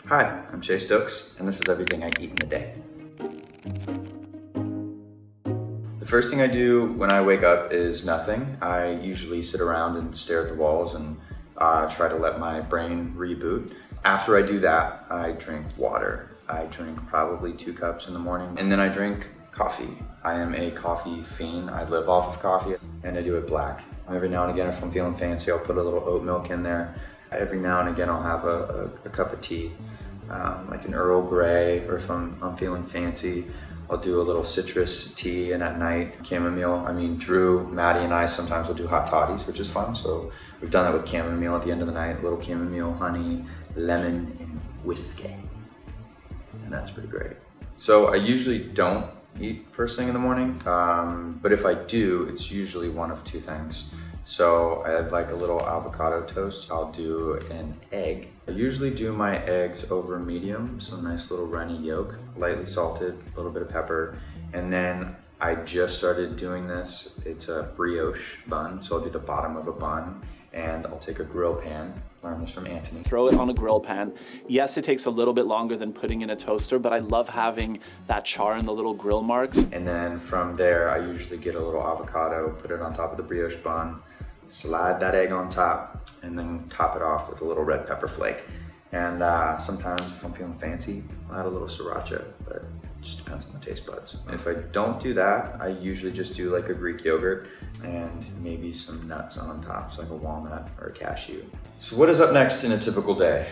Hi, I'm Chase Stokes, and this is everything I eat in a day. The first thing I do when I wake up is nothing. I usually sit around and stare at the walls and try to let my brain reboot. After I do that, I drink water. I drink probably 2 cups in the morning, and then I drink coffee. I am a coffee fiend. I live off of coffee, and I do it black. Every now and again, if I'm feeling fancy, I'll put a little oat milk in there. Every now and again, I'll have a cup of tea, like an Earl Grey, or if I'm feeling fancy, I'll do a little citrus tea, and at night, chamomile. I mean, Drew, Maddie, and I sometimes will do hot toddies, which is fun. So we've done that with chamomile at the end of the night, a little chamomile, honey, lemon, and whiskey. And that's pretty great. So I usually don't eat first thing in the morning, but if I do, it's usually one of 2 things. So I had like a little avocado toast. I'll do an egg. I usually do my eggs over medium, so nice little runny yolk, lightly salted, a little bit of pepper. And then I just started doing this. It's a brioche bun, so I'll do the bottom of a bun, and I'll take a grill pan. Learned this from Anthony. Throw it on a grill pan. Yes, it takes a little bit longer than putting in a toaster, but I love having that char and the little grill marks. And then from there, I usually get a little avocado, put it on top of the brioche bun, slide that egg on top, and then top it off with a little red pepper flake. And sometimes if I'm feeling fancy, I'll add a little sriracha, but it just depends on the taste buds. And if I don't do that, I usually just do like a Greek yogurt and maybe some nuts on top, so like a walnut or a cashew. So what is up next in a typical day?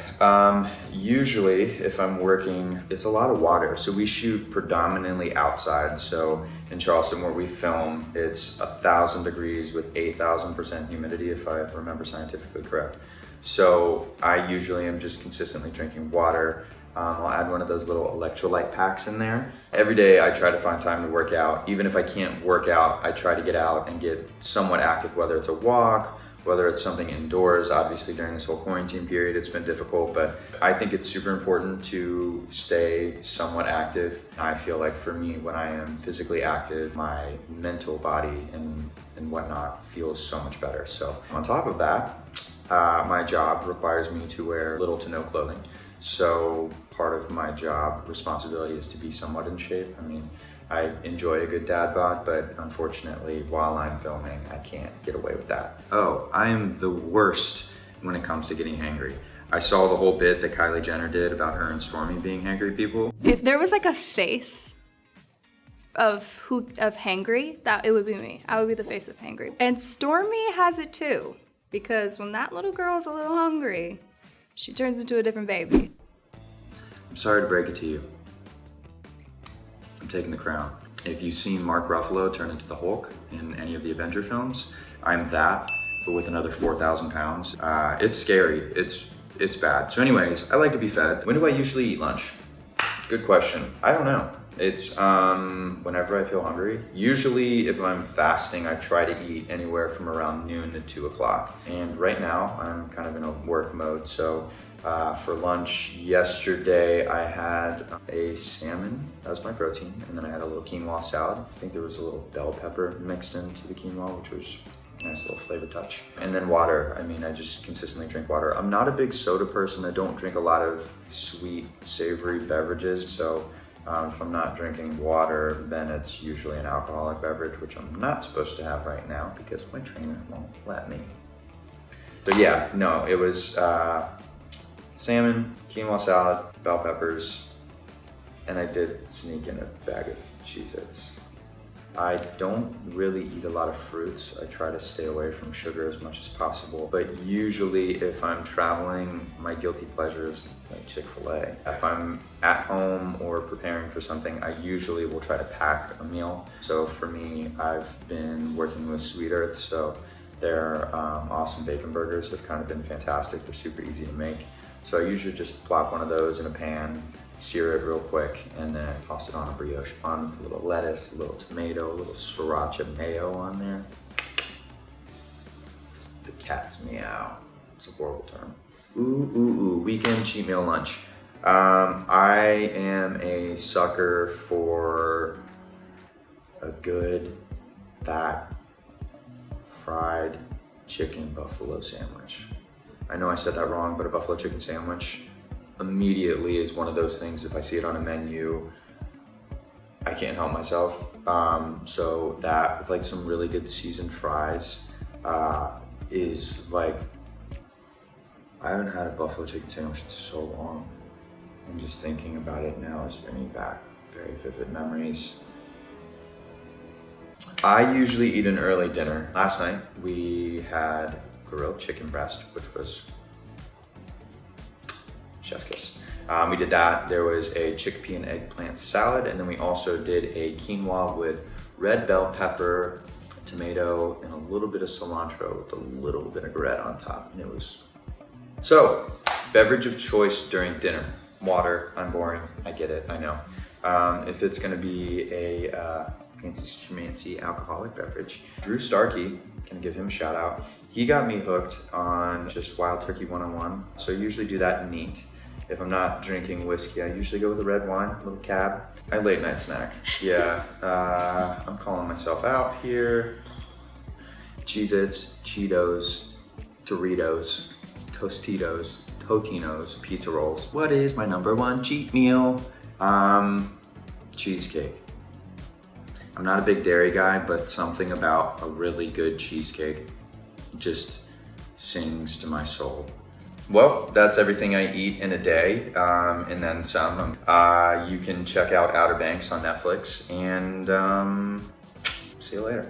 Usually if I'm working, it's a lot of water. So we shoot predominantly outside. So in Charleston where we film, it's 1,000 degrees with 8,000% humidity, if I remember scientifically correct. So I usually am just consistently drinking water. I'll add one of those little electrolyte packs in there. Every day I try to find time to work out. Even if I can't work out, I try to get out and get somewhat active, whether it's a walk, whether it's something indoors. Obviously during this whole quarantine period, it's been difficult, but I think it's super important to stay somewhat active. I feel like for me, when I am physically active, my mental body and whatnot feels so much better. So on top of that, my job requires me to wear little to no clothing. So part of my job responsibility is to be somewhat in shape. I mean, I enjoy a good dad bod, but unfortunately, while I'm filming, I can't get away with that. Oh, I am the worst when it comes to getting hangry. I saw the whole bit that Kylie Jenner did about her and Stormi being hangry people. If there was like a face of hangry, that it would be me. I would be the face of hangry. And Stormi has it too, because when that little girl's a little hungry, she turns into a different baby. I'm sorry to break it to you. I'm taking the crown. If you've seen Mark Ruffalo turn into the Hulk in any of the Avenger films, I'm that, but with another 4,000 pounds. It's scary, it's bad. So anyways, I like to be fed. When do I usually eat lunch? Good question. I don't know. It's whenever I feel hungry. Usually if I'm fasting, I try to eat anywhere from around noon to 2 o'clock. And right now I'm kind of in a work mode. So for lunch yesterday, I had a salmon, that was my protein. And then I had a little quinoa salad. I think there was a little bell pepper mixed into the quinoa, which was a nice little flavor touch. And then water. I mean, I just consistently drink water. I'm not a big soda person. I don't drink a lot of sweet, savory beverages. So if I'm not drinking water, then it's usually an alcoholic beverage, which I'm not supposed to have right now because my trainer won't let me. So yeah, no, it was salmon, quinoa salad, bell peppers, and I did sneak in a bag of Cheez-Its. I don't really eat a lot of fruits. I try to stay away from sugar as much as possible. But usually if I'm traveling, my guilty pleasure is like Chick-fil-A. If I'm at home or preparing for something, I usually will try to pack a meal. So for me, I've been working with Sweet Earth, so their awesome bacon burgers have kind of been fantastic. They're super easy to make. So I usually just plop one of those in a pan, sear it real quick, and then toss it on a brioche bun with a little lettuce, a little tomato, a little sriracha mayo on there. It's the cat's meow. It's a horrible term. Ooh, weekend cheat meal lunch. I am a sucker for a good, fat, fried chicken buffalo sandwich. I know I said that wrong, but a buffalo chicken sandwich, immediately is one of those things, if I see it on a menu, I can't help myself. So that with like some really good seasoned fries is like, I haven't had a buffalo chicken sandwich in so long, and just thinking about it now is bringing back very vivid memories. I usually eat an early dinner. Last night we had grilled chicken breast, which was chef's kiss. We did that. There was a chickpea and eggplant salad, and then we also did a quinoa with red bell pepper, tomato, and a little bit of cilantro with a little vinaigrette on top, and it was... So, beverage of choice during dinner. Water. I'm boring. I get it. I know. If it's gonna be a fancy schmancy alcoholic beverage, Drew Starkey, gonna give him a shout out. He got me hooked on just Wild Turkey 101. So I usually do that neat. If I'm not drinking whiskey, I usually go with a red wine, a little cab. A late night snack. Yeah, I'm calling myself out here. Cheez-Its, Cheetos, Doritos, Tostitos, Totino's, pizza rolls. What is my number one cheat meal? Cheesecake. I'm not a big dairy guy, but something about a really good cheesecake just sings to my soul. Well, that's everything I eat in a day, and then some. You can check out Outer Banks on Netflix, and see you later.